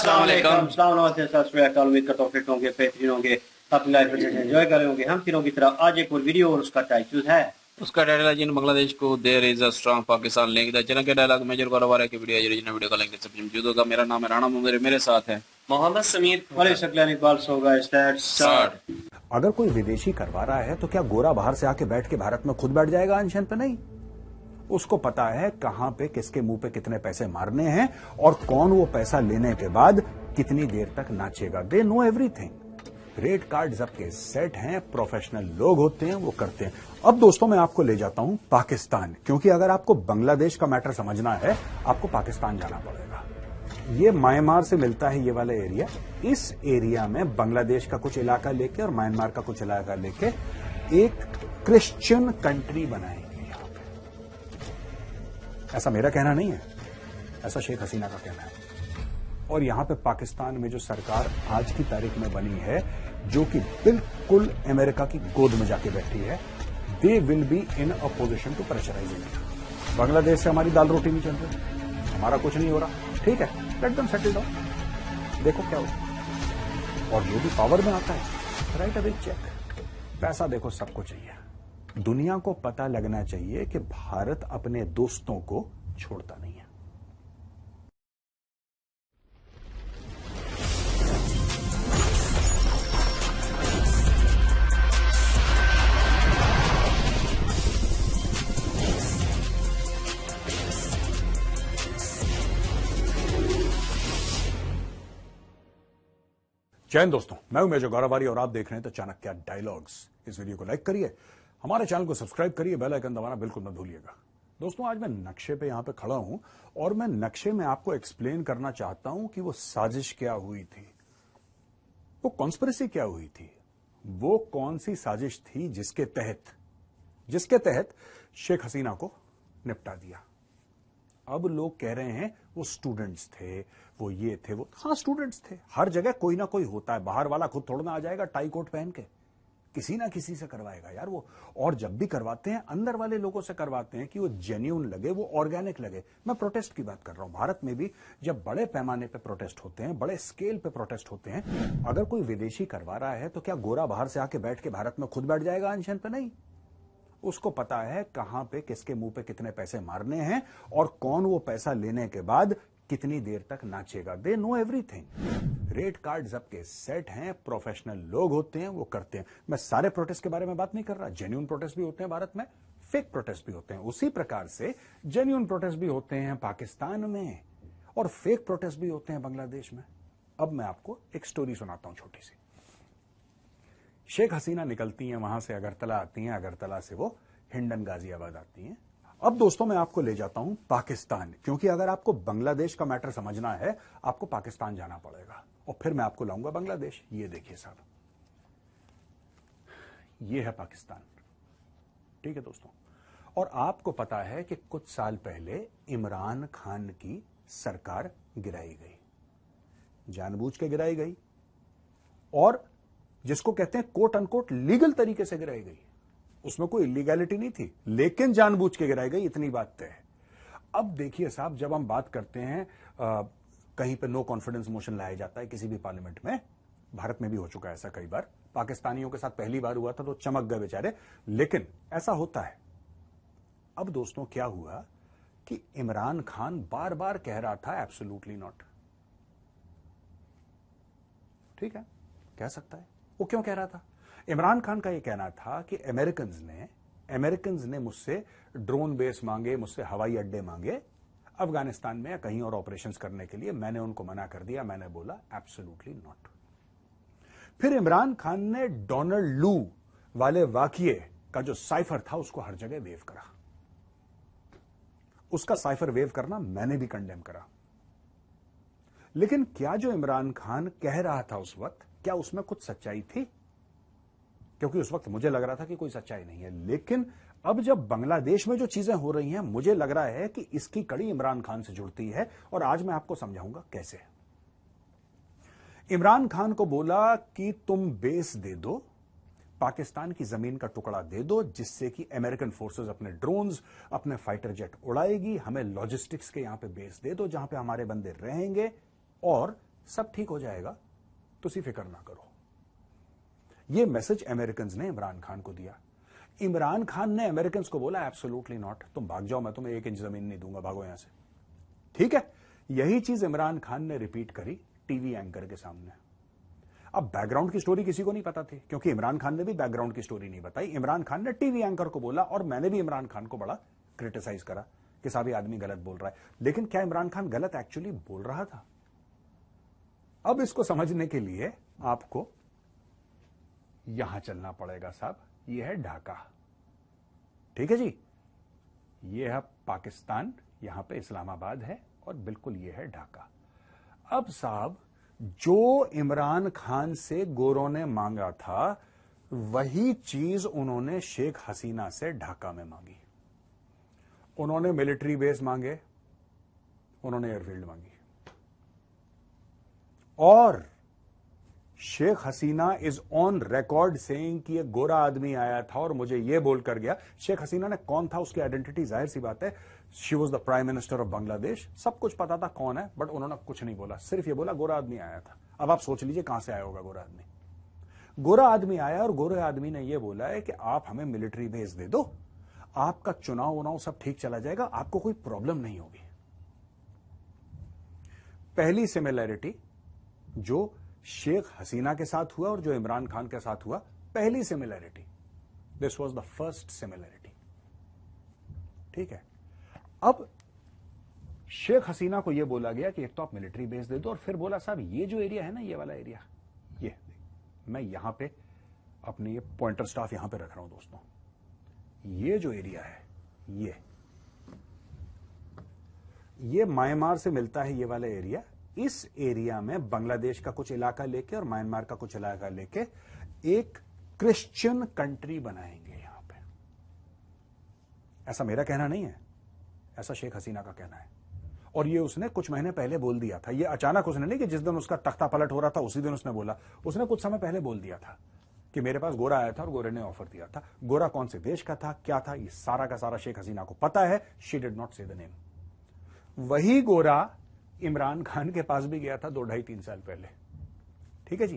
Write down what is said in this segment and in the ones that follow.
अस्सलाम वालेकुम। उम्मीद करता हूँ फिट होंगे, बेहतरीन होंगे, अपनी लाइफ में एंजॉय कर रहे होंगे। हम तीनों की तरह आज एक और वीडियो और उसका टाइटल है उसका टाइटल है जिन बांग्लादेश को there is a strong Pakistan link the channel के डायलॉग मेजर कारोबार की वीडियो ओरिजिनल वीडियो का लिंक डिस्क्रिप्शन में मौजूद होगा। मेरा नाम है राणा मुमदर, मेरे साथ है मोहम्मद समीर वाले Saqlain Iqbal. So guys let's start. अगर कोई विदेशी करवा रहा है तो क्या गोरा बाहर से आके बैठ के भारत में खुद बैठ जाएगा अनशन पे? नहीं, उसको पता है कहां पे किसके मुंह पे कितने पैसे मारने हैं और कौन वो पैसा लेने के बाद कितनी देर तक नाचेगा। They know everything. Rate card सबके सेट हैं, प्रोफेशनल लोग होते हैं, वो करते हैं। अब दोस्तों मैं आपको ले जाता हूं पाकिस्तान, क्योंकि अगर आपको बांग्लादेश का मैटर समझना है आपको पाकिस्तान जाना पड़ेगा। ये म्यांमार से मिलता है ये वाला एरिया। इस एरिया में बांग्लादेश का कुछ इलाका लेके और म्यांमार का कुछ इलाका लेके एक क्रिश्चियन कंट्री बनाएंगे। ऐसा मेरा कहना नहीं है, ऐसा शेख हसीना का कहना है। और यहां पे पाकिस्तान में जो सरकार आज की तारीख में बनी है, जो कि बिल्कुल अमेरिका की गोद में जाके बैठी है, they will be in a position to pressurise India. Bangladesh से हमारी दाल रोटी नहीं चल रही, हमारा कुछ नहीं हो रहा, ठीक है, लेट देम सेटल डाउन, देखो क्या हो। और जो भी पावर में आता है, राइट अ बिग चेक, पैसा देखो सबको चाहिए। दुनिया को पता लगना चाहिए कि भारत अपने दोस्तों को छोड़ता नहीं है। जय हिंद दोस्तों, मैं हूं मेजर गौरवारी और आप देख रहे हैं तो चाणक्य डायलॉग्स। इस वीडियो को लाइक करिए, हमारे चैनल को सब्सक्राइब करिए, बेल आइकन दबाना बिल्कुल मत भूलिएगा। दोस्तों आज मैं नक्शे पे यहां पे खड़ा हूं और मैं नक्शे में आपको एक्सप्लेन करना चाहता हूं कि वो साजिश क्या हुई थी, वो कॉन्स्पिरेसी क्या हुई थी, वो कौन सी साजिश थी जिसके तहत शेख हसीना को निपटा दिया। अब लोग कह रहे हैं वो स्टूडेंट्स थे, वो ये थे, वो हाँ स्टूडेंट्स थे। हर जगह कोई ना कोई होता है, बाहर वाला खुद थोड़ा ना आ जाएगा टाई कोट पहन के, किसी ना किसी से करवाएगा यार वो। और जब भी करवाते हैं अंदर वाले लोगों से करवाते हैं कि वो जेन्युइन लगे, वो ऑर्गेनिक लगे। मैं प्रोटेस्ट की बात कर रहा हूं। भारत में भी जब बड़े पैमाने पे प्रोटेस्ट होते हैं, बड़े स्केल पे प्रोटेस्ट होते हैं, अगर कोई विदेशी करवा रहा है तो क्या गोरा बाहर से आके बैठ के भारत में खुद बैठ जाएगा अनशन पे? नहीं, उसको पता है कहां पे किसके मुंह पे कितने पैसे मारने हैं और कौन वो पैसा लेने के बाद कितनी देर तक नाचेगा। They know everything. Rate card सबके सेट हैं, प्रोफेशनल लोग होते हैं, वो करते हैं। मैं सारे प्रोटेस्ट के बारे में बात नहीं कर रहा, जेन्युइन प्रोटेस्ट भी होते हैं भारत में, फेक प्रोटेस्ट भी होते हैं। उसी प्रकार से जेन्युइन प्रोटेस्ट भी होते हैं पाकिस्तान में और फेक प्रोटेस्ट भी होते हैं बांग्लादेश में। अब मैं आपको एक स्टोरी सुनाता हूं छोटी सी। शेख हसीना निकलती हैं वहां से, अगरतला आती हैं, अगरतला से वो हिंडन गाजियाबाद आती हैं। अब दोस्तों मैं आपको ले जाता हूं पाकिस्तान, क्योंकि अगर आपको बांग्लादेश का मैटर समझना है आपको पाकिस्तान जाना पड़ेगा और फिर मैं आपको लाऊंगा बांग्लादेश। ये देखिए साहब, ये है पाकिस्तान, ठीक है दोस्तों। और आपको पता है कि कुछ साल पहले इमरान खान की सरकार गिराई गई, जानबूझ के गिराई गई, और जिसको कहते हैं कोट अनकोट लीगल तरीके से गिराई गई। उसमें कोई इलीगैलिटी नहीं थी, लेकिन जानबूझ के गिराई गई, इतनी बात तय है। अब देखिए साहब, जब हम बात करते हैं कहीं पे नो कॉन्फिडेंस मोशन लाया जाता है किसी भी पार्लियामेंट में, भारत में भी हो चुका है ऐसा कई बार, पाकिस्तानियों के साथ पहली बार हुआ था तो चमक गए बेचारे, लेकिन ऐसा होता है। अब दोस्तों क्या हुआ कि इमरान खान बार बार कह रहा था एब्सोल्युटली नॉट, ठीक है, कह सकता है। वो क्यों कह रहा था? इमरान खान का यह कहना था कि अमेरिकन्स ने मुझसे ड्रोन बेस मांगे, मुझसे हवाई अड्डे मांगे अफगानिस्तान में या कहीं और ऑपरेशंस करने के लिए, मैंने उनको मना कर दिया, मैंने बोला एब्सोल्युटली नॉट। फिर इमरान खान ने डोनाल्ड लू वाले वाकये का जो साइफर था उसको हर जगह वेव करा। उसका साइफर वेव करना मैंने भी कंडेम करा। लेकिन क्या जो इमरान खान कह रहा था उस वक्त, क्या उसमें कुछ सच्चाई थी? क्योंकि उस वक्त मुझे लग रहा था कि कोई सच्चाई नहीं है। लेकिन अब जब बांग्लादेश में जो चीजें हो रही हैं, मुझे लग रहा है कि इसकी कड़ी इमरान खान से जुड़ती है, और आज मैं आपको समझाऊंगा कैसे। इमरान खान को बोला कि तुम बेस दे दो, पाकिस्तान की जमीन का टुकड़ा दे दो, जिससे कि अमेरिकन फोर्सेस अपने ड्रोन्स, अपने फाइटर जेट उड़ाएगी, हमें लॉजिस्टिक्स के यहां पे बेस दे दो जहां पे हमारे बंदे रहेंगे, और सब ठीक हो जाएगा, तुसी फिक्र ना करो। यह मैसेज अमेरिकन ने इमरान खान को दिया। इमरान खान ने अमेरिकन को बोला एब्सोल्युटली नॉट, तुम भाग जाओ, मैं तुम्हें 1 इंच जमीन नहीं दूंगा, भागो यहां से। ठीक है, यही चीज इमरान खान ने रिपीट करी टीवी एंकर के सामने। अब बैकग्राउंड की स्टोरी किसी को नहीं पता थी, क्योंकि इमरान खान ने भी बैकग्राउंड की स्टोरी नहीं बताई। इमरान खान ने टीवी एंकर को बोला, और मैंने भी इमरान खान को बड़ा क्रिटिसाइज करा कि साहब ये आदमी गलत बोल रहा है। लेकिन क्या इमरान खान गलत एक्चुअली बोल रहा था? अब इसको समझने के लिए आपको यहां चलना पड़ेगा साहब। यह है ढाका, ठीक है जी, यह है पाकिस्तान, यहां पे इस्लामाबाद है, और बिल्कुल यह है ढाका। अब साहब, जो इमरान खान से गोरों ने मांगा था वही चीज उन्होंने शेख हसीना से ढाका में मांगी। उन्होंने मिलिट्री बेस मांगे, उन्होंने एयरफील्ड मांगी, और Sheikh Hasina is on record saying कि एक गोरा आदमी आया था और मुझे यह बोलकर गया। शेख हसीना ने कौन था, उसकी आइडेंटिटी जाहिर सी बात है, she was the prime minister of Bangladesh, सब कुछ पता था कौन है, बट उन्होंने कुछ नहीं बोला, सिर्फ ये बोला गोरा आदमी आया था। अब आप सोच लीजिए कहां से आया होगा गोरा आदमी। गोरा आदमी आया और गोरे आदमी ने यह बोला है कि आप हमें मिलिट्री बेस दे दो, आपका चुनाव सब ठीक चला जाएगा, आपको कोई प्रॉब्लम नहीं होगी। पहली सिमिलैरिटी जो शेख हसीना के साथ हुआ और जो इमरान खान के साथ हुआ, पहली similarity, this was the first similarity. ठीक है, अब शेख हसीना को यह बोला गया कि एक तो आप मिलिट्री बेस दे दो, और फिर बोला साहब ये जो एरिया है ना, ये वाला एरिया, ये मैं यहां पे अपने ये पॉइंटर स्टाफ यहां पे रख रहा हूं दोस्तों, ये जो एरिया है ये म्यांमार से मिलता है, ये वाला एरिया। इस एरिया में बांग्लादेश का कुछ इलाका लेके और म्यांमार का कुछ इलाका लेके एक क्रिश्चियन कंट्री बनाएंगे यहां पे। ऐसा मेरा कहना नहीं है, ऐसा शेख हसीना का कहना है, और ये उसने कुछ महीने पहले बोल दिया था। ये अचानक उसने नहीं कि जिस दिन उसका तख्ता पलट हो रहा था उसी दिन उसने बोला, उसने कुछ समय पहले बोल दिया था कि मेरे पास गोरा आया था और गोरे ने ऑफर दिया था। गोरा कौन से देश का था, क्या था, ये सारा का सारा शेख हसीना को पता है। शी डिड नॉट से द नेम। वही गोरा इमरान खान के पास भी गया था 2-2.5-3 साल पहले। ठीक है जी,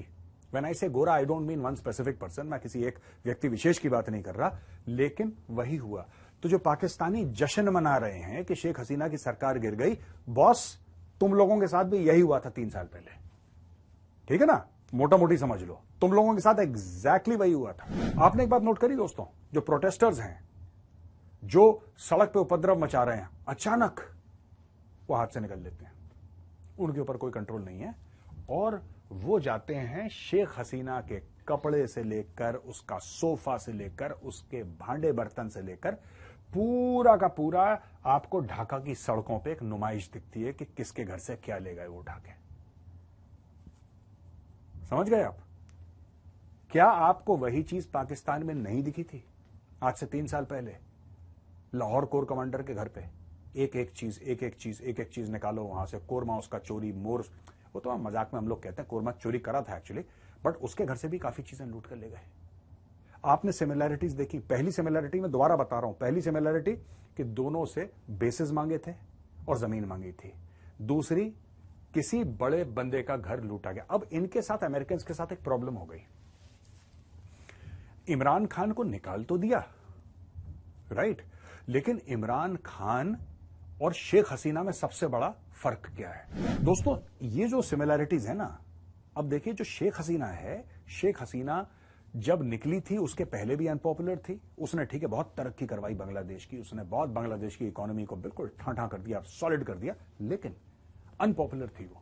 व्हेन आई से गोरा I don't mean one specific person, मैं किसी एक व्यक्ति विशेष की बात नहीं कर रहा, लेकिन वही हुआ। तो जो पाकिस्तानी जश्न मना रहे हैं कि शेख हसीना की सरकार गिर गई, बॉस तुम लोगों के साथ भी यही हुआ था 3 साल पहले। ठीक है ना, मोटा मोटी समझ लो, तुम लोगों के साथ एग्जैक्टली वही हुआ था। आपने एक बात नोट करी दोस्तों, जो प्रोटेस्टर्स हैं, जो सड़क पे उपद्रव मचा रहे हैं, अचानक वो हाथ से निकल लेते हैं, उनके ऊपर कोई कंट्रोल नहीं है, और वो जाते हैं शेख हसीना के कपड़े से लेकर, उसका सोफा से लेकर, उसके भांडे बर्तन से लेकर, पूरा का पूरा आपको ढाका की सड़कों पे एक नुमाइश दिखती है कि किसके घर से क्या ले गए वो उठा के। समझ गए आप? क्या आपको वही चीज पाकिस्तान में नहीं दिखी थी आज से 3 साल पहले? लाहौर कोर कमांडर के घर पे एक एक चीज निकालो वहां से, कोरमा उसका चोरी, मोर, वो तो मजाक में हम लोग कहते हैं, कोरमा चोरी करा था एक्चुअली, बट उसके घर से भी काफी चीजें लूट कर ले गए। आपने सिमिलैरिटीज देखी। पहली सिमिलैरिटी में दोबारा बता रहा हूं, पहली सिमिलैरिटी कि दोनों से बेसेस मांगे थे और जमीन मांगी थी। दूसरी, किसी बड़े बंदे का घर लूटा गया। अब इनके साथ अमेरिकन के साथ एक प्रॉब्लम हो गई। इमरान खान को निकाल तो दिया, राइट, लेकिन इमरान खान और शेख हसीना में सबसे बड़ा फर्क क्या है दोस्तों? ये जो सिमिलैरिटीज है ना, अब देखिए, जो शेख हसीना है, शेख हसीना जब निकली थी उसके पहले भी अनपॉपुलर थी। उसने ठीक है बहुत तरक्की करवाई बांग्लादेश की, उसने बहुत बांग्लादेश की इकोनॉमी को बिल्कुल ठाठा कर दिया, सॉलिड कर दिया, लेकिन अनपॉपुलर थी वो।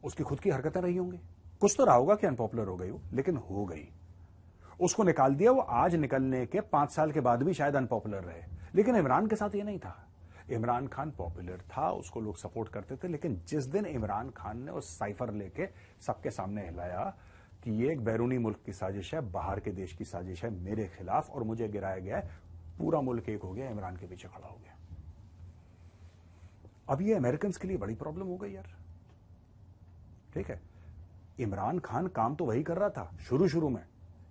उसकी खुद की हरकतें रही होंगी, कुछ तो रहा होगा कि अनपॉपुलर हो गई वो, लेकिन हो गई। उसको निकाल दिया, वो आज निकलने के 5 साल के बाद भी शायद अनपॉपुलर रहे। लेकिन इमरान के साथ ये नहीं था। इमरान खान पॉपुलर था, उसको लोग सपोर्ट करते थे, लेकिन जिस दिन इमरान खान ने उस साइफर लेके सबके सामने हिलाया कि ये एक बैरूनी मुल्क की साजिश है, बाहर के देश की साजिश है मेरे खिलाफ और मुझे गिराया गया है, पूरा मुल्क एक हो गया, इमरान के पीछे खड़ा हो गया। अब ये अमेरिकन के लिए बड़ी प्रॉब्लम हो गई यार। ठीक है, इमरान खान काम तो वही कर रहा था शुरू में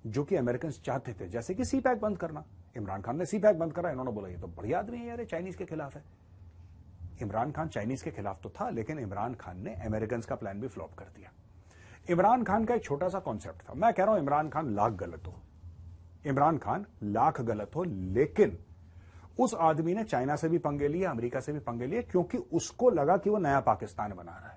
जो कि अमेरिकन चाहते थे, जैसे कि सी पैक बंद करना। इमरान खान ने सी पैक बंद करा, इन्होंने बोला ये तो बढ़िया आदमी है यार, चाइनीज के खिलाफ है। इमरान खान चाइनीज के खिलाफ तो था, लेकिन इमरान खान ने अमेरिकन का प्लान भी फ्लॉप कर दिया। इमरान खान का एक छोटा सा कॉन्सेप्ट था। मैं कह रहा हूं इमरान खान लाख गलत हो, इमरान खान लाख गलत हो, लेकिन उस आदमी ने चाइना से भी पंगे लिए, अमेरिका से भी पंगे लिए, क्योंकि उसको लगा कि वो नया पाकिस्तान बना रहा है।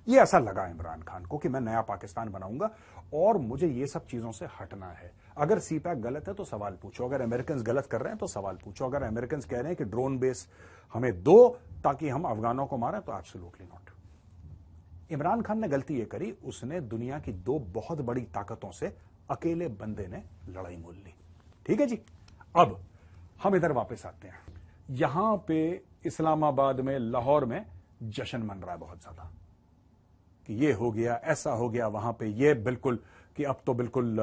ये ऐसा लगा इमरान खान को कि मैं नया पाकिस्तान बनाऊंगा और मुझे ये सब चीजों से हटना है। अगर सीपैक गलत है तो सवाल पूछो, अगर अमेरिकन गलत कर रहे हैं तो सवाल पूछो, अगर अमेरिकन कह रहे हैं कि ड्रोन बेस हमें दो ताकि हम अफगानों को मारें, तो एब्सोल्युटली नॉट। इमरान खान ने गलती ये करी, उसने दुनिया की दो बहुत बड़ी ताकतों से अकेले बंदे ने लड़ाई मोल ली। ठीक है जी, अब हम इधर वापस आते हैं। यहां पे इस्लामाबाद में, लाहौर में जश्न मन रहा है बहुत ज्यादा कि ये हो गया, ऐसा हो गया, वहां पे ये बिल्कुल कि अब तो बिल्कुल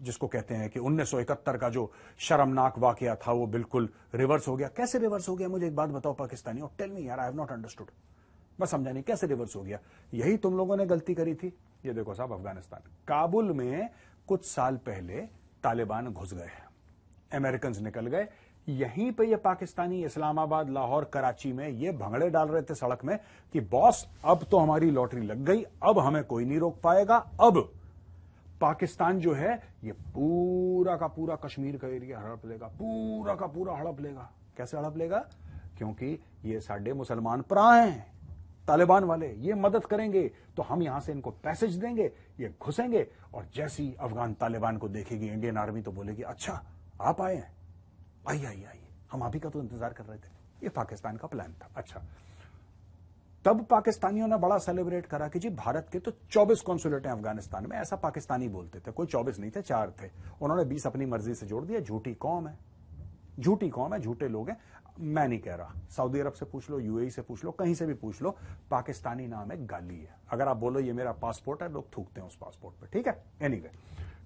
जिसको कहते हैं कि 1971 का जो शर्मनाक वाकया था वो बिल्कुल रिवर्स हो गया। कैसे रिवर्स हो गया? मुझे एक बात बताओ पाकिस्तानियों, टेल मी यार, आई हैव नॉट अंडरस्टूड। मैं समझा नहीं कैसे रिवर्स हो गया। यही तुम लोगों ने गलती करी थी। ये देखो साहब, अफगानिस्तान, काबुल में कुछ साल पहले तालिबान घुस गए, अमेरिकन निकल गए, यहीं पे ये पाकिस्तानी इस्लामाबाद, लाहौर, कराची में ये भंगड़े डाल रहे थे सड़क में कि बॉस अब तो हमारी लॉटरी लग गई, अब हमें कोई नहीं रोक पाएगा, अब पाकिस्तान जो है ये पूरा का पूरा कश्मीर का एरिया हड़प लेगा, पूरा का पूरा हड़प लेगा। कैसे हड़प लेगा? क्योंकि ये साडे मुसलमान भरा हैं, तालिबान वाले, ये मदद करेंगे तो हम यहां से इनको पैसेज देंगे, ये घुसेंगे, और जैसी अफगान तालिबान को देखेगी इंडियन आर्मी तो बोलेगी अच्छा आप आए हैं, आइए आइए आइए, हम आप ही का तो इंतजार कर रहे थे। ये पाकिस्तान का प्लान था। अच्छा, तब पाकिस्तानियों ने बड़ा सेलिब्रेट करा कि जी भारत के तो 24 कॉन्सुलेट हैं अफगानिस्तान में। ऐसा पाकिस्तानी बोलते थे, कोई 24 नहीं थे, 4 थे। उन्होंने 20 अपनी मर्जी से जोड़ दिया। झूठी कौम है, झूठी कौम है, झूठे लोग हैं। मैं नहीं कह रहा, सऊदी अरब से पूछ लो, यूएई से पूछ लो, कहीं से भी पूछ लो, पाकिस्तानी नाम है गाली है। अगर आप बोलो ये मेरा पासपोर्ट है, लोग थूकते हैं उस पासपोर्ट पे। ठीक है, anyway,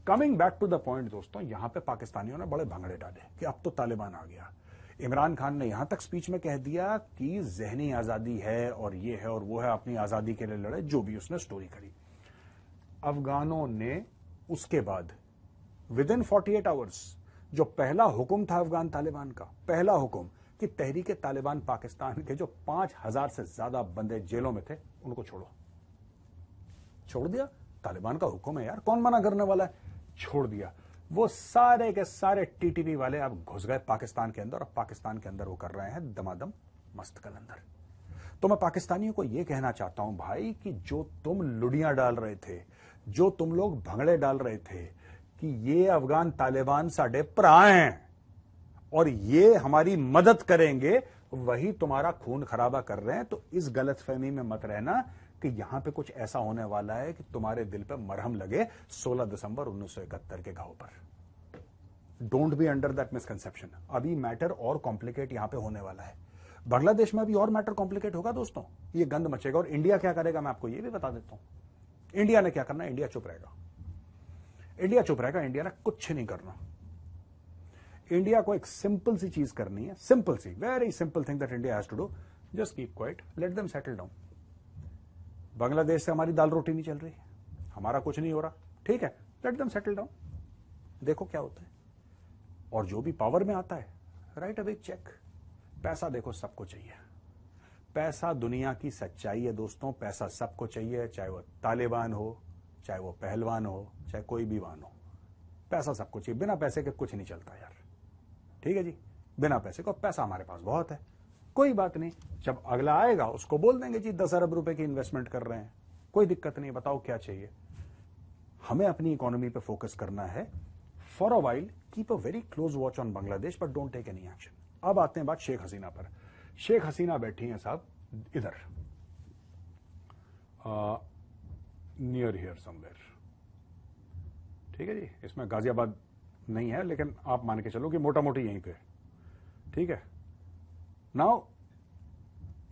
coming back to the point दोस्तों, यहां पे पाकिस्तानियों ने बड़े भंगड़े डाले कि अब तो तालिबान आ गया। इमरान खान ने यहां तक स्पीच में कह दिया कि जहनी आजादी है और ये है और वो है, अपनी आजादी के लिए लड़े, जो भी उसने स्टोरी करी। अफगानों ने उसके बाद विद इन 48 आवर्स जो पहला हुक्म था अफगान तालिबान का, पहला हुक्म कि तहरीक तालिबान पाकिस्तान के जो 5000 से ज्यादा बंदे जेलों में थे उनको छोड़ो। छोड़ दिया, तालिबान का हुक्म है यार, कौन मना करने वाला है, छोड़ दिया। वो सारे के सारे टीटीपी वाले अब घुस गए पाकिस्तान के अंदर, और पाकिस्तान के अंदर वो कर रहे हैं दमादम मस्त कलंदर। तो मैं पाकिस्तानियों को यह कहना चाहता हूं भाई कि जो तुम लुड़ियां डाल रहे थे, जो तुम लोग भंगड़े डाल रहे थे कि ये अफगान तालिबान साडे भरा हैं और ये हमारी मदद करेंगे, वही तुम्हारा खून खराबा कर रहे हैं। तो इस गलतफहमी में मत रहना कि यहां पे कुछ ऐसा होने वाला है कि तुम्हारे दिल पे मरहम लगे 16 दिसंबर 1971 के घाव पर। Don't be under that misconception. अभी मैटर और कॉम्प्लिकेट यहां पे होने वाला है। बांग्लादेश में अभी और मैटर कॉम्प्लिकेट होगा दोस्तों, ये गंद मचेगा। और इंडिया क्या करेगा मैं आपको ये भी बता देता हूं। इंडिया ने क्या करना है? इंडिया चुप रहेगा, इंडिया चुप रहेगा। इंडिया ने कुछ नहीं करना। इंडिया को एक सिंपल सी चीज करनी है, सिंपल सी, very simple thing that India has to do, just keep quiet, let them settle down. Bangladesh से हमारी दाल रोटी नहीं चल रही, हमारा कुछ नहीं हो रहा, ठीक है, लेट देम सेटल डाउन, देखो क्या होता है। और जो भी पावर में आता है, राइट अ बिग चेक। पैसा देखो सबको चाहिए, पैसा दुनिया की सच्चाई है दोस्तों, पैसा सबको चाहिए, चाहे वो तालिबान हो, चाहे वो पहलवान हो, चाहे कोई भी वान हो, पैसा सबको चाहिए। बिना पैसे के कुछ नहीं चलता यार, ठीक है जी, बिना पैसे को। पैसा हमारे पास बहुत है, कोई बात नहीं, जब अगला आएगा उसको बोल देंगे जी 10 अरब रुपए की इन्वेस्टमेंट कर रहे हैं, कोई दिक्कत नहीं, बताओ क्या चाहिए। हमें अपनी इकोनॉमी पे फोकस करना है। For a while keep a very close watch on Bangladesh, but don't take any action. अब आते हैं बात शेख हसीना पर। शेख हसीना बैठी हैं साहब इधर, नियर हियर समवेयर, ठीक है जी। इसमें गाजियाबाद नहीं है, लेकिन आप मान के चलो कि मोटा मोटी यहीं पे, ठीक है। नाउ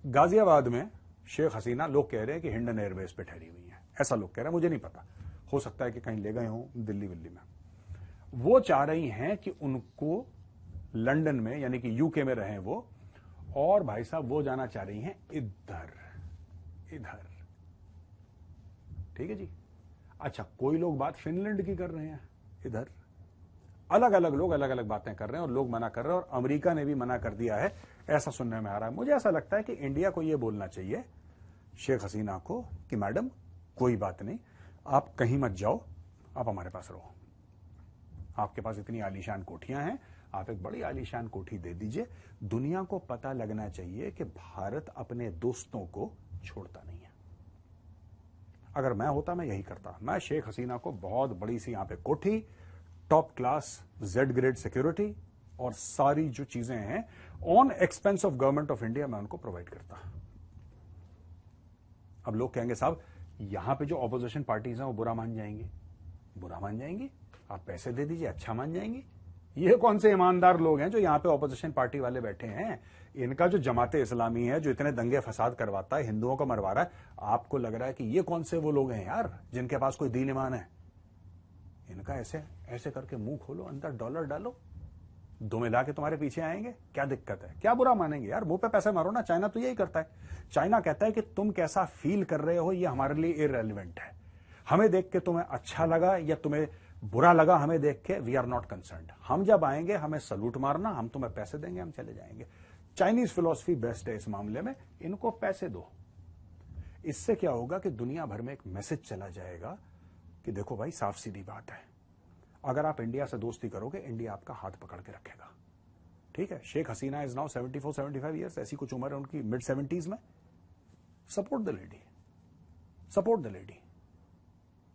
गाजियाबाद में शेख हसीना, लोग कह रहे हैं कि हिंडन एयरबेस पे ठहरी हुई है, ऐसा लोग कह रहे हैं, मुझे नहीं पता, हो सकता है कि कहीं ले गए हों दिल्ली विल्ली में। वो चाह रही हैं कि उनको लंदन में, यानी कि यूके में रहें वो, और भाई साहब वो जाना चाह रही हैं इधर इधर, ठीक है जी। अच्छा, कोई लोग बात फिनलैंड की कर रहे हैं इधर, अलग अलग लोग अलग अलग बातें कर रहे हैं और लोग मना कर रहे हैं, और अमेरिका ने भी मना कर दिया है, ऐसा सुनने में आ रहा है। मुझे ऐसा लगता है कि इंडिया को यह बोलना चाहिए शेख हसीना को कि मैडम कोई बात नहीं, आप कहीं मत जाओ, आप हमारे पास रहो। आपके पास इतनी आलीशान कोठियां हैं, आप एक बड़ी आलीशान कोठी दे दीजिए। दुनिया को पता लगना चाहिए कि भारत अपने दोस्तों को छोड़ता नहीं है। अगर मैं होता मैं यही करता। मैं शेख हसीना को बहुत बड़ी सी यहां पे कोठी, top class Z grade security और सारी जो चीजें हैं on expense of government of India मैं उनको प्रोवाइड करता। अब लोग कहेंगे साहब यहां पे जो ऑपोजिशन पार्टीज हैं वो बुरा मान जाएंगी। बुरा मान जाएंगी? आप पैसे दे दीजिए, अच्छा मान जाएंगी। ये कौन से ईमानदार लोग हैं जो यहां पे ऑपोजिशन पार्टी वाले बैठे हैं? इनका जो जमाते इस्लामी है, जो इतने दंगे फसाद करवाता है, हिंदुओं को मरवा रहा है, आपको लग रहा है कि ये कौन से वो लोग हैं यार जिनके पास कोई दीन ईमान है? इनका ऐसे ऐसे करके मुंह खोलो, अंदर डॉलर डालो, दो मिला के तुम्हारे पीछे आएंगे। क्या दिक्कत है? क्या बुरा मानेंगे यार? मुंह पे पैसे मारो ना। चाइना तो यही करता है। चाइना कहता है कि तुम कैसा फील कर रहे हो ये हमारे लिए इररेलेवेंट है। हमें देख के तुम्हें अच्छा लगा या तुम्हें बुरा लगा, हमें देख के वी आर नॉट कंसर्न्ड। हम जब आएंगे हमें सलूट मारना, हम तुम्हें पैसे देंगे, हम चले जाएंगे। चाइनीज फिलॉसफी बेस्ट है इस मामले में, इनको पैसे दो। इससे क्या होगा कि दुनिया भर में एक मैसेज चला जाएगा कि देखो भाई साफ सीधी बात है, अगर आप इंडिया से दोस्ती करोगे इंडिया आपका हाथ पकड़ के रखेगा। ठीक है, Sheikh Hasina is now 74-75 years, ऐसी कुछ उम्र है उनकी, मिड 70s में। Support the lady, support the lady.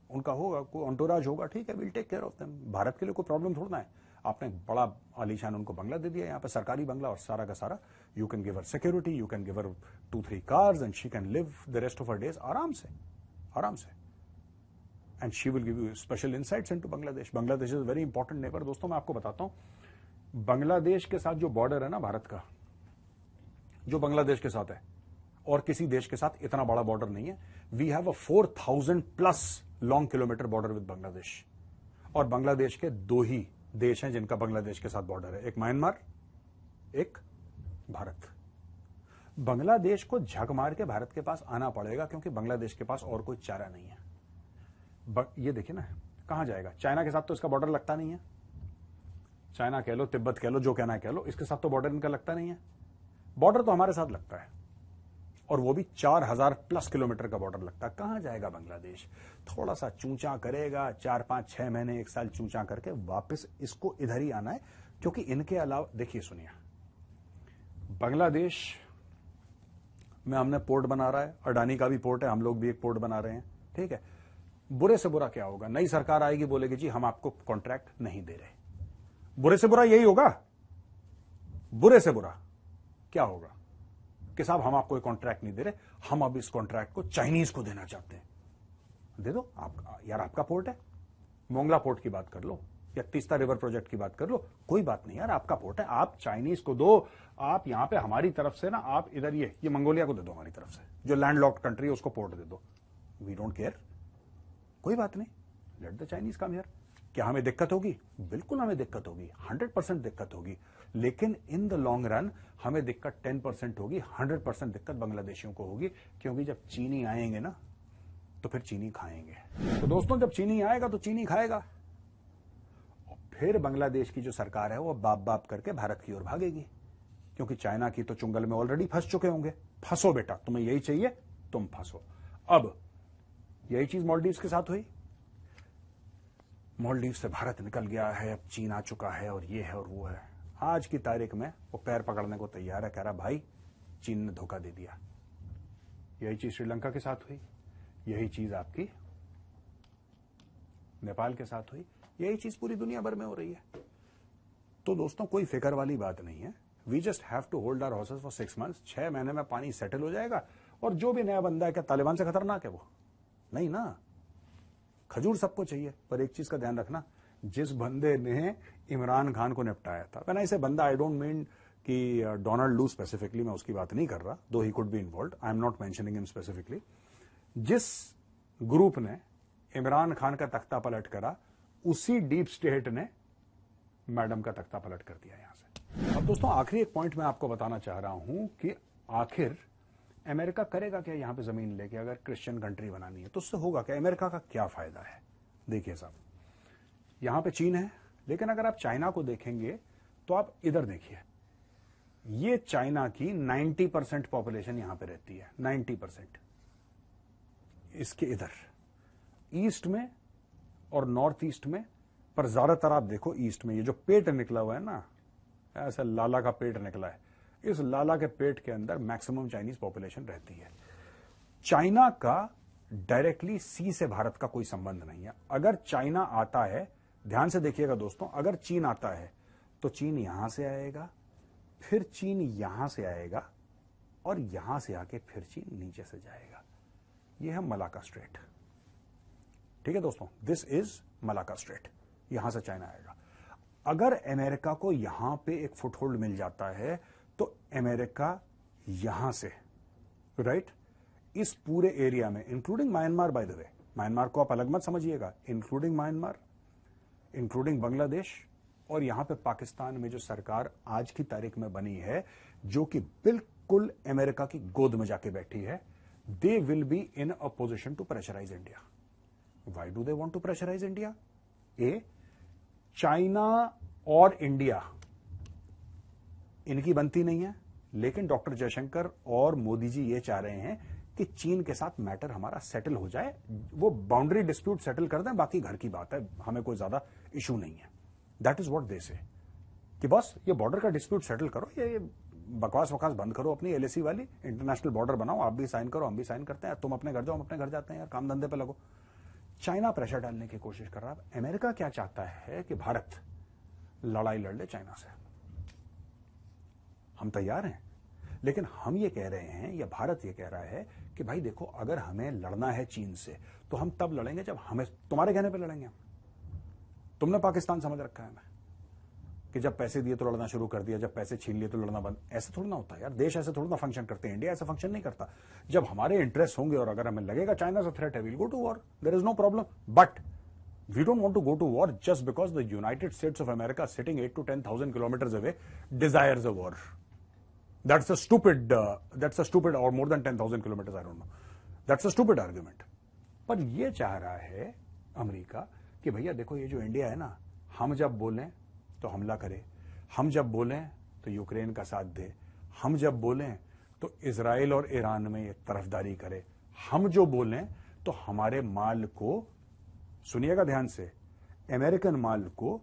उनका होगा कोई एंटोराज होगा, ठीक है, will take care of them. Bharat के लिए कोई प्रॉब्लम थोड़ा है। आपने बड़ा आलीशान उनको बंगला दे दिया, यहाँ पे सरकारी बंगला और सारा का सारा। You can give her security, you can give her 2-3 cars and she can live the rest of her days आराम से, आराम से। And she will give you special insights into Bangladesh. Bangladesh is very important neighbour. दोस्तों मैं आपको बताता हूं, बांग्लादेश के साथ जो बॉर्डर है ना भारत का, जो बांग्लादेश के साथ है, और किसी देश के साथ इतना बड़ा बॉर्डर नहीं है। We have a 4000+ long kilometre border with Bangladesh. और बांग्लादेश के 2 ही देश हैं जिनका बांग्लादेश के साथ बॉर्डर है, एक म्यांमार, एक भारत। बांग्लादेश को झक मार के भारत के पास आना पड़ेगा क्योंकि बांग्लादेश के पास और कोई चारा नहीं है। ये देखिए ना कहां जाएगा। चाइना के साथ तो इसका बॉर्डर लगता नहीं है। चाइना कह लो, तिब्बत कह लो, जो कहना है कह लो, इसके साथ तो बॉर्डर इनका लगता नहीं है। बॉर्डर तो हमारे साथ लगता है, और वो भी 4000+ किलोमीटर का बॉर्डर लगता है। कहां जाएगा बांग्लादेश? थोड़ा सा चूचा करेगा, 4-5-6 महीने 1 साल चूचा करके वापस इसको इधर ही आना है। क्योंकि इनके अलावा देखिए, सुनिए, बांग्लादेश में हमने पोर्ट बना रहा है, अडानी का भी पोर्ट है, हम लोग भी एक पोर्ट बना रहे हैं। ठीक है, बुरे से बुरा क्या होगा? नई सरकार आएगी, बोलेगी जी हम आपको कॉन्ट्रैक्ट नहीं दे रहे। बुरे से बुरा यही होगा। बुरे से बुरा क्या होगा कि साहब हम आपको कॉन्ट्रैक्ट नहीं दे रहे, हम अब इस कॉन्ट्रैक्ट को चाइनीज को देना चाहते हैं। दे दो आप यार, आपका पोर्ट है। मोंगला पोर्ट की बात कर लो या तीस्ता रिवर प्रोजेक्ट की बात कर लो, कोई बात नहीं यार, आपका पोर्ट है, आप चाइनीज को दो। आप यहां पे हमारी तरफ से ना, आप इधर ये मंगोलिया को दे दो हमारी तरफ से, जो लैंडलॉक्ड कंट्री है उसको पोर्ट दे दो। वी डोंट केयर, कोई बात नहीं, let the Chinese come here. क्या हमें दिक्कत होगी? बिल्कुल हमें दिक्कत होगी, 100% दिक्कत होगी। लेकिन इन द लॉन्ग रन हमें दिक्कत 10% होगी, 100% दिक्कत बांग्लादेशियों को होगी। क्योंकि जब चीनी आएंगे ना तो फिर चीनी खाएंगे। तो दोस्तों जब चीनी आएगा तो चीनी खाएगा, और फिर बांग्लादेश की जो सरकार है वो बाप बाप करके भारत की ओर भागेगी। क्योंकि चाइना की तो चुंगल में ऑलरेडी फंस चुके होंगे। फंसो बेटा, तुम्हें यही चाहिए, तुम फंसो। अब यही चीज मालदीव्स के साथ हुई। मालदीव्स से भारत निकल गया है, अब चीन आ चुका है, और ये है और वो है। आज की तारीख में वो पैर पकड़ने को तैयार है, कह रहा भाई चीन ने धोखा दे दिया। यही चीज श्रीलंका के साथ हुई, यही चीज आपकी नेपाल के साथ हुई, यही चीज पूरी दुनिया भर में हो रही है। तो दोस्तों कोई फिक्र वाली बात नहीं है। We just have to hold our horses for 6 months। 6 महीने में पानी सेटल हो जाएगा। और जो भी नया बंदा है, क्या तालिबान से खतरनाक है वो? नहीं ना। खजूर सबको चाहिए, पर एक चीज का ध्यान रखना, जिस बंदे ने इमरान खान को निपटाया था, मैंने इसे बंदा, आई डोंट मीन कि डोनाल्ड लू स्पेसिफिकली, मैं उसकी बात नहीं कर रहा, दो he could be involved, I am not mentioning him specifically. जिस ग्रुप ने इमरान खान का तख्ता पलट करा, उसी डीप स्टेट ने मैडम का तख्ता पलट कर दिया यहां से। अब दोस्तों आखिरी एक पॉइंट मैं आपको बताना चाह रहा हूं कि आखिर अमेरिका करेगा क्या यहां पे जमीन लेके? अगर क्रिश्चियन कंट्री बनानी है तो उससे होगा क्या? अमेरिका का क्या फायदा है? देखिए साहब, यहां पे चीन है, लेकिन अगर आप चाइना को देखेंगे तो आप इधर देखिए, ये चाइना की 90% पॉपुलेशन यहां पे रहती है, 90%। इसके इधर ईस्ट में और नॉर्थ ईस्ट में, पर ज्यादातर आप देखो ईस्ट में, ये जो पेट निकला हुआ है ना, ऐसा लाला का पेट निकला है, इस लाला के पेट के अंदर मैक्सिमम चाइनीज पॉपुलेशन रहती है। चाइना का डायरेक्टली सी से भारत का कोई संबंध नहीं है। अगर चाइना आता है, ध्यान से देखिएगा दोस्तों, अगर चीन आता है तो चीन यहां से आएगा, फिर चीन यहां से आएगा, और यहां से आके फिर चीन नीचे से जाएगा। यह है मलाका स्ट्रेट। ठीक है दोस्तों, दिस इज मलाका स्ट्रेट। यहां से चाइना आएगा। अगर अमेरिका को यहां पे एक फुटहोल्ड मिल जाता है तो अमेरिका यहां से, राइट, इस पूरे एरिया में, including Myanmar, by the way, Myanmar को आप अलग मत समझिएगा, इंक्लूडिंग म्यांमार, इंक्लूडिंग बांग्लादेश, और यहां पे पाकिस्तान में जो सरकार आज की तारीख में बनी है, जो कि बिल्कुल अमेरिका की गोद में जाके बैठी है, they will be in a position to pressurise India. Why do they want to pressurise India? ए, चाइना और इंडिया इनकी बनती नहीं है, लेकिन डॉक्टर जयशंकर और मोदी जी ये चाह रहे हैं कि चीन के साथ मैटर हमारा सेटल हो जाए, वो बाउंड्री डिस्प्यूट सेटल कर दें, बाकी घर की बात है, हमें कोई ज्यादा इशू नहीं है। दैट इज व्हाट दे से, कि बस ये बॉर्डर का डिस्प्यूट सेटल करो, ये बकवास वकास बंद करो, अपनी एलएसी वाली इंटरनेशनल बॉर्डर बनाओ, आप भी साइन करो, हम भी साइन करते हैं, तुम अपने घर जाओ, हम अपने घर जाते हैं, यार काम धंधे पे लगो। चाइना प्रेशर डालने की कोशिश कर रहा है। अमेरिका क्या चाहता है कि भारत लड़ाई लड़ ले चाइना से। हम तैयार हैं, लेकिन हम ये कह रहे हैं, या भारत ये कह रहा है कि भाई देखो, अगर हमें लड़ना है चीन से तो हम तब लड़ेंगे जब हमें, तुम्हारे कहने पे लड़ेंगे हम। तुमने पाकिस्तान समझ रखा है हमें कि जब पैसे दिए तो लड़ना शुरू कर दिया, जब पैसे छीन लिए तो लड़ना बंद। ऐसे थोड़ा ना होता है यार, देश ऐसे थोड़ा ना फंक्शन करते हैं, इंडिया ऐसा फंक्शन नहीं करता। जब हमारे इंटरेस्ट होंगे और अगर हमें लगेगा चाइना से थ्रेट है, we'll go to war, there is no problem. But we don't want to go to war just because the United States of America sitting 8 to 10,000 kilometers away desires a war. That's a stupid or more than 10,000 kilometers, I don't know. That's a stupid argument. पर ये चाह रहा है America कि भैया देखो, ये जो इंडिया है ना, हम जब बोलें तो हमला करे, हम जब बोलें तो यूक्रेन का साथ दे, हम जब बोलें तो इजराइल और ईरान में ये तरफदारी करे, हम जो बोलें तो हमारे माल को, सुनिएगा ध्यान से, अमेरिकन माल को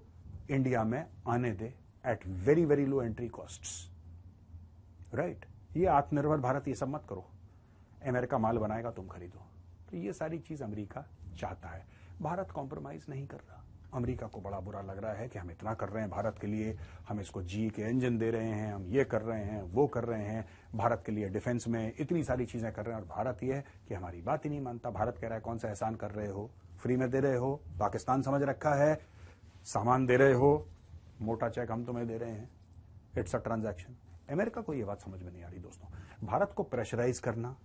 इंडिया में आने they at very very low entry costs, right. ये आत्मनिर्भर भारत, ये सब मत करो, अमेरिका माल बनाएगा तुम खरीदो। तो ये सारी चीज अमेरिका चाहता है। भारत कॉम्प्रोमाइज नहीं कर रहा। अमेरिका को बड़ा बुरा लग रहा है कि हम इतना कर रहे हैं भारत के लिए, हम इसको जी के इंजन दे रहे हैं, हम ये कर रहे हैं, वो कर रहे हैं, भारत के लिए डिफेंस में इतनी सारी चीजें कर रहे हैं, और भारत ये है कि हमारी बात ही नहीं मानता। भारत कह रहा है कौन सा एहसान कर रहे हो, फ्री में दे रहे हो, पाकिस्तान समझ रखा है, सामान दे रहे हो, मोटा चेक हम तुम्हें दे रहे हैं, इट्स अ ट्रांजैक्शन। अमेरिका को यह बात समझ में नहीं आ रही दोस्तों। भारत को प्रेशराइज करना,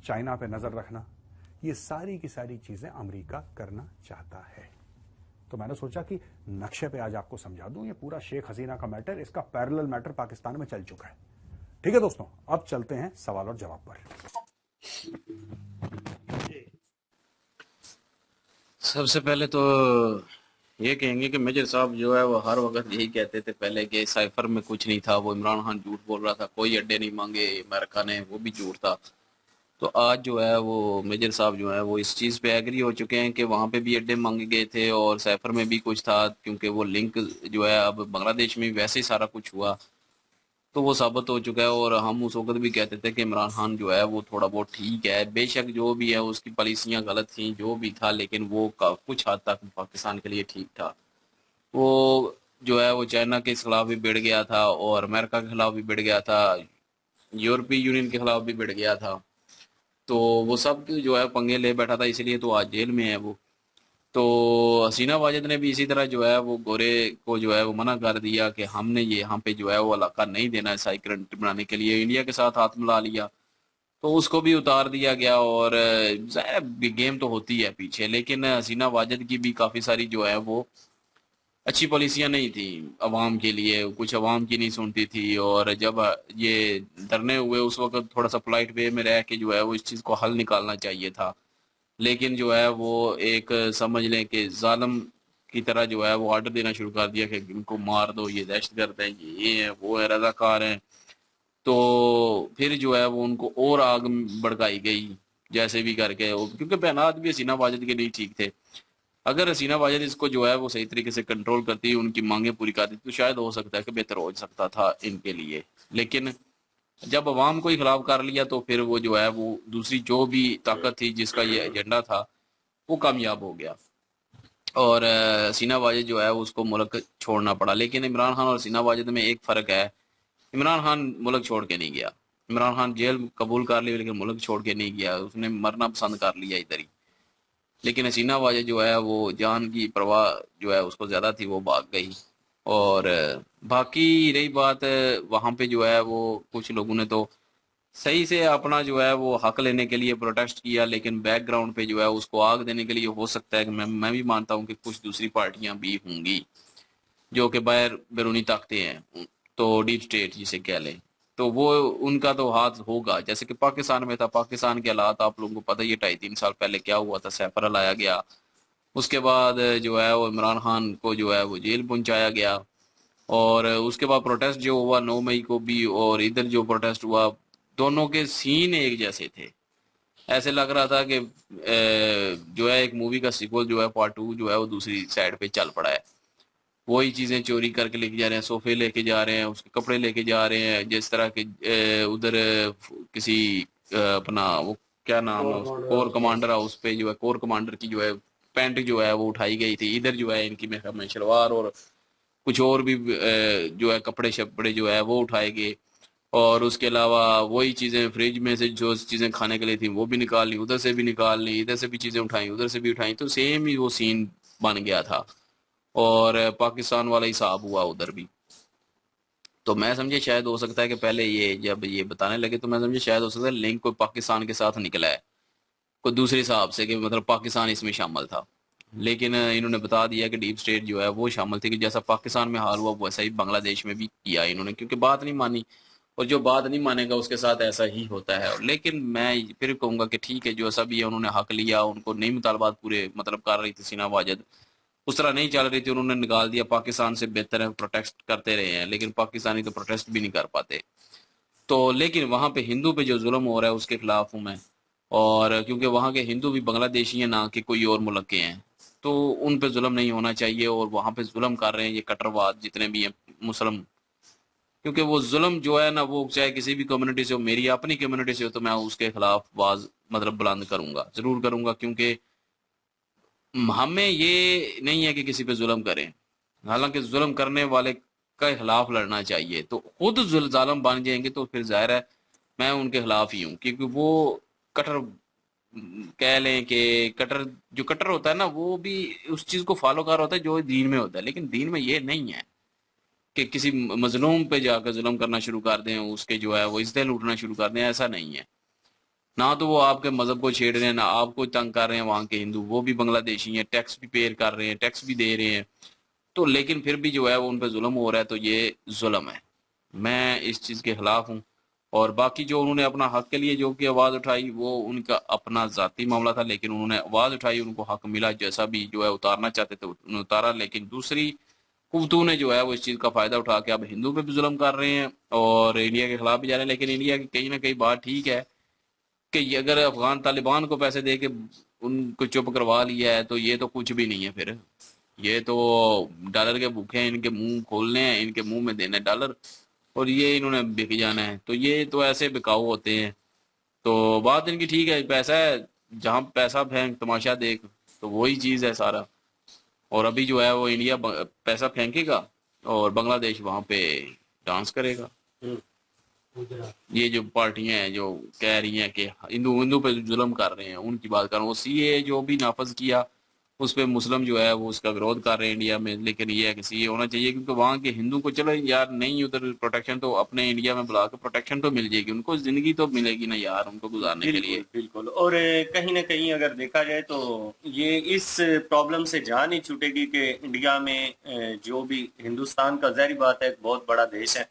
चाइना पे नजर रखना, ये सारी की सारी चीजें अमेरिका करना चाहता है। तो मैंने सोचा कि नक्शे पे आज आपको समझा दूं, ये पूरा शेख हसीना का मैटर, इसका पैरेलल मैटर पाकिस्तान में चल चुका है। ठीक है दोस्तों, अब चलते हैं सवाल और जवाब पर। सबसे पहले तो ये कहेंगे कि मेजर साहब जो है वो हर वक्त यही कहते थे पहले कि साइफर में कुछ नहीं था, वो इमरान खान झूठ बोल रहा था, कोई अड्डे नहीं मांगे अमेरिका ने, वो भी झूठ था। तो आज जो है वो मेजर साहब जो है वो इस चीज़ पे एग्री हो चुके हैं कि वहाँ पे भी अड्डे मांगे गए थे और साइफर में भी कुछ था, क्योंकि वो लिंक जो है अब बांग्लादेश में वैसे ही सारा कुछ हुआ तो वो साबित हो चुका है। और हम उस वक्त भी कहते थे कि इमरान खान जो है वो थोड़ा बहुत ठीक है, बेशक जो भी है उसकी पॉलिसियां गलत थी, जो भी था, लेकिन वो कुछ हद तक पाकिस्तान के लिए ठीक था। वो जो है वो चाइना के खिलाफ भी भिड़ गया था और अमेरिका के खिलाफ भी भिड़ गया था, यूरोपीय यूनियन के खिलाफ भी भिड़ गया था। तो वो सब जो है पंगे ले बैठा था, इसलिए तो आज जेल में है वो। तो हसीना वाजिद ने भी इसी तरह जो है वो गोरे को जो है वो मना कर दिया कि हमने ये यहाँ पे जो है वो इलाका नहीं देना है साई करंट बनाने के लिए, इंडिया के साथ हाथ मिला लिया तो उसको भी उतार दिया गया। और ज़ाहिर गेम तो होती है पीछे, लेकिन हसीना वाजिद की भी काफ़ी सारी जो है वो अच्छी पॉलिसियां नहीं थी अवाम के लिए, कुछ अवाम की नहीं सुनती थी। और जब ये धरने हुए उस वक्त थोड़ा सा पोलाइट वे में रह के जो है वो इस चीज़ को हल निकालना चाहिए था, लेकिन जो है वो एक समझ लें कि जालिम की तरह जो है वो ऑर्डर देना शुरू कर दिया कि इनको मार दो, ये दहशतगर्द हैं, ये है, वो है, रजाकार हैं। तो फिर जो है वो उनको और आग भड़काई गई जैसे भी करके, क्योंकि बयानात भी हसीना वाजिद के नहीं ठीक थे। अगर हसीना वाजिद इसको जो है वो सही तरीके से कंट्रोल करती, उनकी मांगे पूरी करती, तो शायद हो सकता है कि बेहतर हो सकता था इनके लिए। लेकिन जब अवाम को ही खिलाफ कर लिया तो फिर वो जो है वो दूसरी जो भी ताकत थी जिसका ये एजेंडा था वो कामयाब हो गया, और हसीना वाजिद जो है उसको मुल्क छोड़ना पड़ा। लेकिन इमरान खान और हसीना वाजिद में एक फ़र्क है, इमरान खान मुल्क छोड़ के नहीं गया। इमरान खान जेल कबूल कर ली लेकिन मुल्क छोड़ के नहीं गया, उसने मरना पसंद कर लिया इधर ही। लेकिन हसीना वाजिद जो है वो जान की परवाह जो है उसको ज़्यादा थी, वो भाग गई। और बाकी रही बात वहाँ पे जो है वो कुछ लोगों ने तो सही से अपना जो है वो हक लेने के लिए प्रोटेस्ट किया, लेकिन बैकग्राउंड पे जो है उसको आग देने के लिए हो सकता है कि मैं भी मानता हूँ कि कुछ दूसरी पार्टियां भी होंगी जो कि बाहर बैरूनी ताकतें हैं, तो डीप स्टेट जिसे कह लें, तो वो उनका तो हाथ होगा। जैसे कि पाकिस्तान में था, पाकिस्तान के हालात आप लोगों को पता ही है, 2.5-3 साल पहले क्या हुआ था, सैफर लाया गया, उसके बाद जो है वो इमरान खान को जो है वो जेल पहुंचाया गया, और उसके बाद प्रोटेस्ट जो हुआ 9 मई को भी, और इधर जो प्रोटेस्ट हुआ, दोनों के सीन एक जैसे थे। ऐसे लग रहा था कि जो है एक मूवी का सीक्वल जो है पार्ट 2 जो है वो दूसरी साइड पे चल पड़ा है। वही चीजें चोरी करके लेके जा रहे हैं, सोफे लेके जा रहे हैं, उसके कपड़े लेके जा रहे हैं, जिस तरह के उधर किसी अपना वो क्या नाम है, कोर कमांडर हाउस पे जो है कोर कमांडर की जो है पैंट जो है वो उठाई गई थी, इधर जो है इनकी में शलवार और कुछ और भी जो है कपड़े शपड़े जो है वो उठाए गए। और उसके अलावा वही चीजें फ्रिज में से जो चीजें खाने के लिए थी वो भी निकाल ली, उधर से भी निकाल ली, इधर से भी चीजें उठाई, उधर से भी उठाई, तो सेम ही वो सीन बन गया था। और पाकिस्तान वाला हिसाब हुआ उधर भी। तो मैं समझे शायद हो सकता है कि पहले ये जब ये बताने लगे तो मैं समझे शायद हो सकता है लिंक कोई पाकिस्तान के साथ निकला है, कोई दूसरे हिसाब से, कि मतलब पाकिस्तान इसमें शामिल था। लेकिन इन्होंने बता दिया कि डीप स्टेट जो है वो शामिल थी, कि जैसा पाकिस्तान में हाल हुआ वैसा ही बांग्लादेश में भी किया इन्होंने, क्योंकि बात नहीं मानी, और जो बात नहीं मानेगा उसके साथ ऐसा ही होता है। लेकिन मैं फिर कहूंगा कि ठीक है, जो ऐसा भी है उन्होंने हक लिया, उनको नई मुतालबात पूरे मतलब कर रही थी सीना वाजिद, उस तरह नहीं चल रही थी, उन्होंने निकाल दिया। पाकिस्तान से बेहतर है प्रोटेस्ट करते रहे हैं, लेकिन पाकिस्तानी तो प्रोटेस्ट भी नहीं कर पाते। तो लेकिन वहां पे हिंदू पे जो जुल्म हो रहा है उसके खिलाफ हूं मैं, और क्योंकि वहां के हिंदू भी बांग्लादेशी हैं ना कि कोई और मुल्क के हैं, तो उन पे जुल्म नहीं होना चाहिए, और वहां पे जुल्म कर रहे हैं ये कट्टरवाद जितने भी हैं मुस्लिम, क्योंकि वो जुल्म जो है ना वो चाहे किसी भी कम्युनिटी से हो, मेरी अपनी कम्युनिटी से हो, तो मैं उसके खिलाफ आवाज मतलब बुलंद करूंगा, जरूर करूंगा, क्योंकि हमें ये नहीं है कि किसी पे जुल्म करें। हालांकि जुल्म करने वाले के खिलाफ लड़ना चाहिए, तो खुद जालिम बन जाएंगे तो फिर जाहिर है मैं उनके खिलाफ ही हूँ, क्योंकि वो कटर कह लें कि कटर जो कटर होता है ना वो भी उस चीज को फॉलो कर रहा होता है जो दीन में होता है, लेकिन दीन में ये नहीं है कि किसी मजलूम पे जाकर जुल्म करना शुरू कर दें, उसके जो है वो इज्जतें लूटना शुरू कर दें, ऐसा नहीं है। ना तो वो आपके मजहब को छेड़ रहे हैं, ना आपको तंग कर रहे हैं, वहां के हिंदू वो भी बांग्लादेशी हैं, टैक्स भी पे कर रहे हैं, टैक्स भी दे रहे हैं, तो लेकिन फिर भी जो है वो उन पर जुल्म हो रहा है, तो ये जुल्म है। मैं इस चीज के खिलाफ हूँ। और बाकी जो उन्होंने अपना हक के लिए जो की आवाज उठाई वो उनका अपना जाती मामला था, लेकिन उन्होंने आवाज उठाई, उनको हक मिला, जैसा भी जो है उतारना चाहते थे उन्होंने उतारा। लेकिन दूसरी कुव्वतों ने जो है वो इस चीज का फायदा उठा के अब हिंदू पे भी जुल्म कर रहे हैं और इंडिया के खिलाफ भी जा रहे हैं। लेकिन इंडिया की कहीं ना कहीं बात ठीक है कि ये अगर अफगान तालिबान को पैसे दे के उनको चुप करवा लिया है तो ये तो कुछ भी नहीं है, फिर ये तो डॉलर के भूखे हैं, इनके मुंह खोलने हैं, इनके मुंह में देने डॉलर, और ये इन्होंने बिक जाना है, तो ये तो ऐसे बिकाऊ होते हैं। तो बात इनकी ठीक है, पैसा है, जहां पैसा फेंक तमाशा देख, तो वही चीज है सारा। और अभी जो है वो इंडिया पैसा फेंकेगा और बांग्लादेश वहां पे डांस करेगा। ये जो पार्टियां हैं जो कह रही हैं कि हिंदू हिंदू पे जुल्म कर रहे हैं, उनकी बात कर रहा हूँ। सीए जो भी नाफज किया उस पे मुस्लिम जो है वो उसका विरोध कर रहे हैं इंडिया में, लेकिन ये है कि सीए होना चाहिए, क्योंकि वहाँ के हिंदू को चलो यार नहीं उधर प्रोटेक्शन, तो अपने इंडिया में बुला के प्रोटेक्शन तो मिल जाएगी, उनको जिंदगी तो मिलेगी ना यार उनको गुजारने के लिए। बिल्कुल। और कहीं ना कहीं अगर देखा जाए तो ये इस प्रॉब्लम से जान नहीं छूटेगी कि इंडिया में जो भी हिंदुस्तान का ज़ाहिर बात है एक बहुत बड़ा देश है,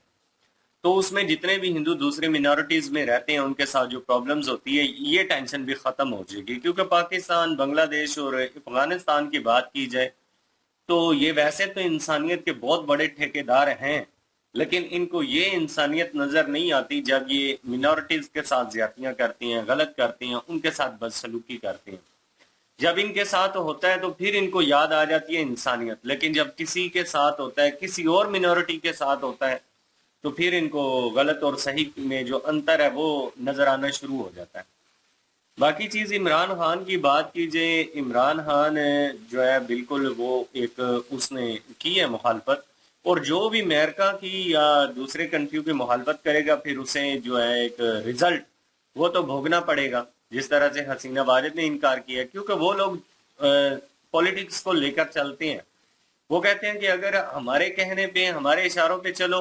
तो उसमें जितने भी हिंदू दूसरे मिनॉरिटीज में रहते हैं उनके साथ जो प्रॉब्लम्स होती है ये टेंशन भी खत्म हो जाएगी। क्योंकि पाकिस्तान, बांग्लादेश और अफगानिस्तान की बात की जाए तो ये वैसे तो इंसानियत के बहुत बड़े ठेकेदार हैं, लेकिन इनको ये इंसानियत नजर नहीं आती जब ये मिनॉरिटीज के साथ ज्यादतियां करती हैं, गलत करती हैं, उनके साथ बदसलूकी करती हैं। जब इनके साथ होता है तो फिर इनको याद आ जाती है इंसानियत, लेकिन जब किसी के साथ होता है, किसी और मिनॉरिटी के साथ होता है, तो फिर इनको गलत और सही में जो अंतर है वो नजर आना शुरू हो जाता है। बाकी चीज इमरान खान की बात कीजिए, इमरान खान जो है बिल्कुल वो एक उसने की है मुखालफत, और जो भी अमेरिका की या दूसरे कंट्री की मुखालफत करेगा फिर उसे जो है एक रिजल्ट वो तो भोगना पड़ेगा। जिस तरह से हसीना वाजिद ने इनकार किया, क्योंकि वो लोग पॉलिटिक्स को लेकर चलते हैं। वो कहते हैं कि अगर हमारे कहने पे, हमारे इशारों पे चलो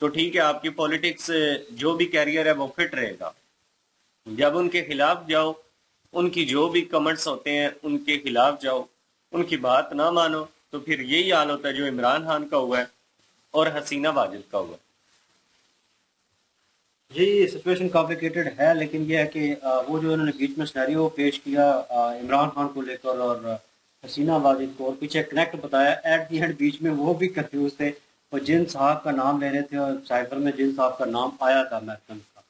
तो ठीक है, आपकी पॉलिटिक्स जो भी कैरियर है वो फिट रहेगा। जब उनके खिलाफ जाओ, उनकी जो भी कमेंट्स होते हैं उनके खिलाफ जाओ, उनकी बात ना मानो, तो फिर यही हाल होता है जो इमरान खान का हुआ है और हसीना वाजिद का हुआ है। जी, सिचुएशन कॉम्प्लिकेटेड है, लेकिन यह है कि वो जो इन्होंने बीच में सिनेरियो पेश किया इमरान खान को लेकर और हसीना वाजिद को, और पीछे कनेक्ट बताया, एट दी एंड बीच में वो भी कंफ्यूज थे। वो जिन साहब का नाम ले रहे थे और साइफर में जिन साहब का नाम आया था अमेरिकन का,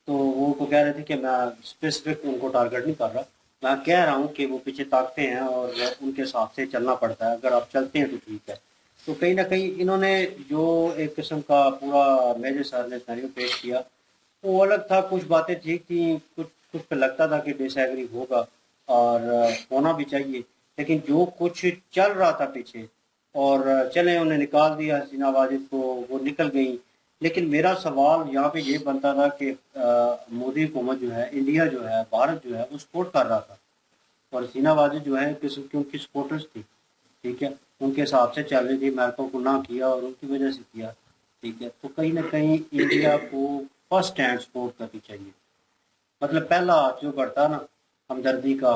तो वो को कह रहे थे कि मैं स्पेसिफिक उनको टारगेट नहीं कर रहा, मैं कह रहा हूँ कि वो पीछे ताकते हैं और उनके हिसाब से चलना पड़ता है, अगर आप चलते हैं तो ठीक है। तो कहीं ना कहीं इन्होंने जो एक किस्म का पूरा मेजर सर ने सिनेरियो पेश किया वो अलग था। कुछ बातें ठीक थी, कुछ कुछ पे लगता था कि डिसएग्री होगा और होना भी चाहिए, लेकिन जो कुछ चल रहा था पीछे, और चले उन्हें निकाल दिया हसीना वाजिद को, वो निकल गई। लेकिन मेरा सवाल यहाँ पे ये बनता था कि मोदी हुकूमत जो है, इंडिया जो है, भारत जो है, वो सपोर्ट कर रहा था, और हसीना वाजिद जो है किस्म की उनकी सपोर्टर्स थी, ठीक है, उनके हिसाब से चल रही थी, अमेरिका को ना किया और उनकी वजह से किया, ठीक है। तो कहीं ना कहीं इंडिया को फर्स्ट हैंड सपोर्ट करनी चाहिए। मतलब पहला जो बढ़ता ना हमदर्दी का,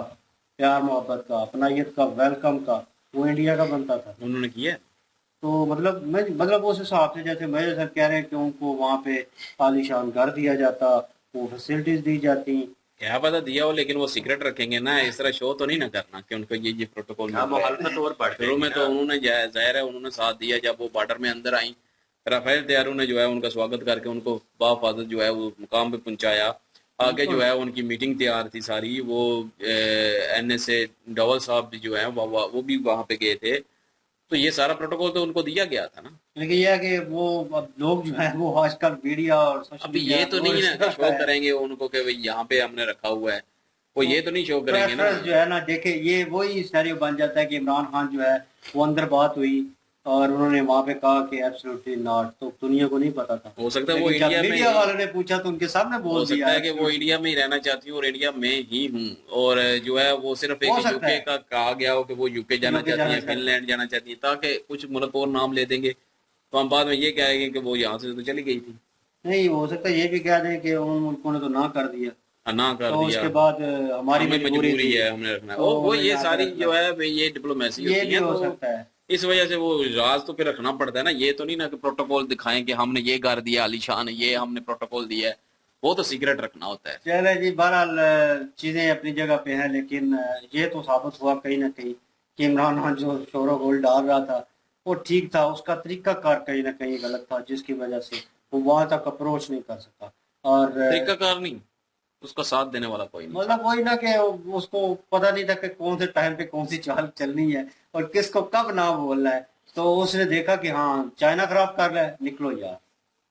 प्यार मोहब्बत का, अपनायत का, वेलकम का, वो इंडिया का बनता था। उन्होंने किया। तो मतलब उस हिसाब से जैसे मेजर साहब कह रहे हैं कि उनको वहाँ पे आलीशान घर दिया जाता, वो फैसिलिटीज दी जाती। क्या पता दिया हो, लेकिन वो सीक्रेट रखेंगे ना, इस तरह शो तो नहीं ना करना कि उनको ये प्रोटोकॉल मिल रहा है। मुखालफत और बढ़ शुरू में तो उन्होंने जाहिर है उन्होंने साथ दिया, जब वो बॉर्डर में अंदर आई, राफेल तैयारों ने जो है उनका स्वागत करके उनको बाफाजत जो है वो मुकाम पे पहुंचाया। आगे जो है उनकी मीटिंग तैयार थी सारी, वो NSA डवल साहब भी जो है वो भी वहां पे गए थे, तो ये सारा प्रोटोकॉल तो उनको दिया गया था ना। लेकिन यह है कि वो अब लोग जो है वो आजकल मीडिया और सोशल अभी मीडिया ये तो नहीं ना शो करेंगे उनको कि भाई यहाँ पे हमने रखा हुआ है, वो ये तो नहीं शो करेंगे ना। जो है ना, देखे ये वही सिनेरियो बन जाता है कि इमरान खान जो है वो अंदर बात हुई और उन्होंने वहां पे कहा कि एब्सोल्युटली नॉट, तो दुनिया को नहीं पता था। हो सकता है वो लेकिन जब इंडिया में मीडिया वालों ने पूछा तो उनके सामने हो बोल सकता दिया है कि वो इंडिया में ही रहना चाहती हूँ और इंडिया में ही हूँ, और जो है वो सिर्फ हो एक सकता यूके है। का कहा गया हो कि वो यूके जाना यूके चाहती जाना है, चाहती है। फिनलैंड जाना चाहती है, ताकि कुछ मुल्क और नाम ले देंगे तो हम बाद में ये कहेंगे कि वो यहाँ से तो चली गई थी। नहीं, हो सकता है ये भी कह दें कि उन मुल्कों ने तो ना कर दिया, ना कर तो दिया, उसके बाद हमारी हमें मजबूरी मजबूरी थी, है, हमने रखना है, तो वो हमें ये यहाँ पे सारी रखना जो है। है भाई ये डिप्लोमेसी ये होती भी है, हो तो सकता है। इस वजह से वो राज तो फिर रखना पड़ता है ना। ये तो नहीं ना कि प्रोटोकॉल दिखाएं कि हमने ये कर दिया आलीशान, ये हमने प्रोटोकॉल दिया है, वो तो सीक्रेट रखना होता है। चले जी, बहरहाल चीजें अपनी जगह पे हैं, लेकिन ये तो साबित हुआ कहीं ना कहीं कि इमरान खान जो शोर गोल डाल रहा था वो ठीक था, उसका तरीका कार कहीं ना कहीं गलत था, जिसकी वजह से वो वहां तक अप्रोच नहीं कर सका। और तरीकाकार नहीं, उसका साथ देने वाला कोई नहीं था। मतलब वही ना कि उसको पता नहीं था कि कौन से टाइम पे कौन सी चाल चलनी है और किसको कब ना बोलना है। तो उसने देखा कि हाँ चाइना खराब कर रहा है, निकलो यार,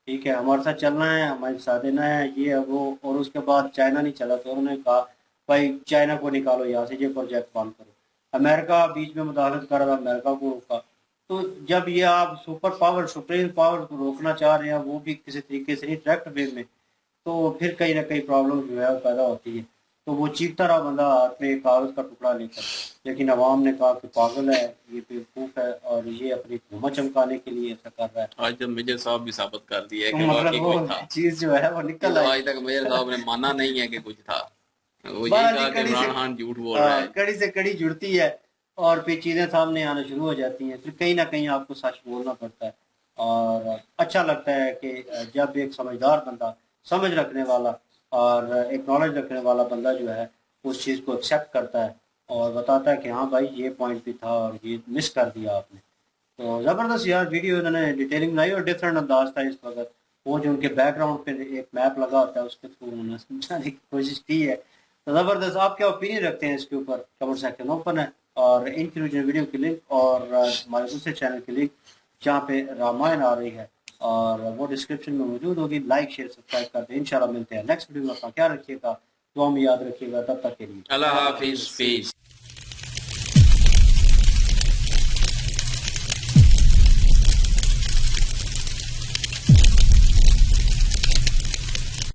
ठीक है, हमारे साथ चलना है, हमारे साथ देना है, ये है वो। और उसके बाद चाइना नहीं चला तो उन्होंने कहा भाई चाइना को निकालो यहाँ से, ये प्रोजेक्ट बंद करो। अमेरिका बीच में मुदाखलत कर रहा था, अमेरिका को रोका। तो जब ये आप सुपर पावर, सुप्रीम पावर को रोकना चाह रहे हैं, वो भी किसी तरीके से नहीं, डायरेक्ट वे में, तो फिर कहीं ना कहीं प्रॉब्लम जो है वो पैदा होती है। तो वो चीखता रहा बंदा हाथ में कागज का टुकड़ा लेकर, लेकिन अवाम ने कहा कि पागल है, ये बेवकूफ है और ये अपनी हुकूमत चमकाने के लिए ऐसा कर रहा है। आज जब मेजर साहब भी साबित कर दिया है तो कि मतलब वाकई वो कोई था, चीज जो है वो निकल तो आई। आज तक मेजर साहब ने माना नहीं है कि कुछ था, वो यही बारह कहा जी कि कड़ी से इमरान खान झूठ बोल रहा है। कड़ी से कड़ी जुड़ती है और फिर चीजें सामने आना शुरू हो जाती हैं, फिर कहीं ना कहीं आपको सच बोलना पड़ता है। और अच्छा लगता है कि जब एक समझदार बंदा, समझ रखने वाला और एक नॉलेज रखने वाला बंदा जो है उस चीज़ को एक्सेप्ट करता है और बताता है कि हाँ भाई ये पॉइंट भी था और ये मिस कर दिया आपने। तो जबरदस्त यार वीडियो इन्होंने डिटेलिंग बनाई और डिफरेंट अंदाज था इस वक्त। वो जो उनके बैकग्राउंड पे एक मैप लगा होता है उसके थ्रू उन्होंने समझाने की कोशिश की है। तो जबरदस्त। आप क्या ओपिनियन रखते हैं इसके ऊपर? कमेंट सेक्शन ओपन है। और इन फ्यूचर वीडियो की लिंक और हमारे दूसरे चैनल की लिंक जहाँ पे रामायण आ रही है और वो डिस्क्रिप्शन में मौजूद होगी। लाइक शेयर सब्सक्राइब कर दें। इंशाल्लाह मिलते हैं नेक्स्ट वीडियो में। अपना ख्याल रखिएगा, दुआ में याद रखिएगा। तब तक के लिए अल्लाह हाफिज।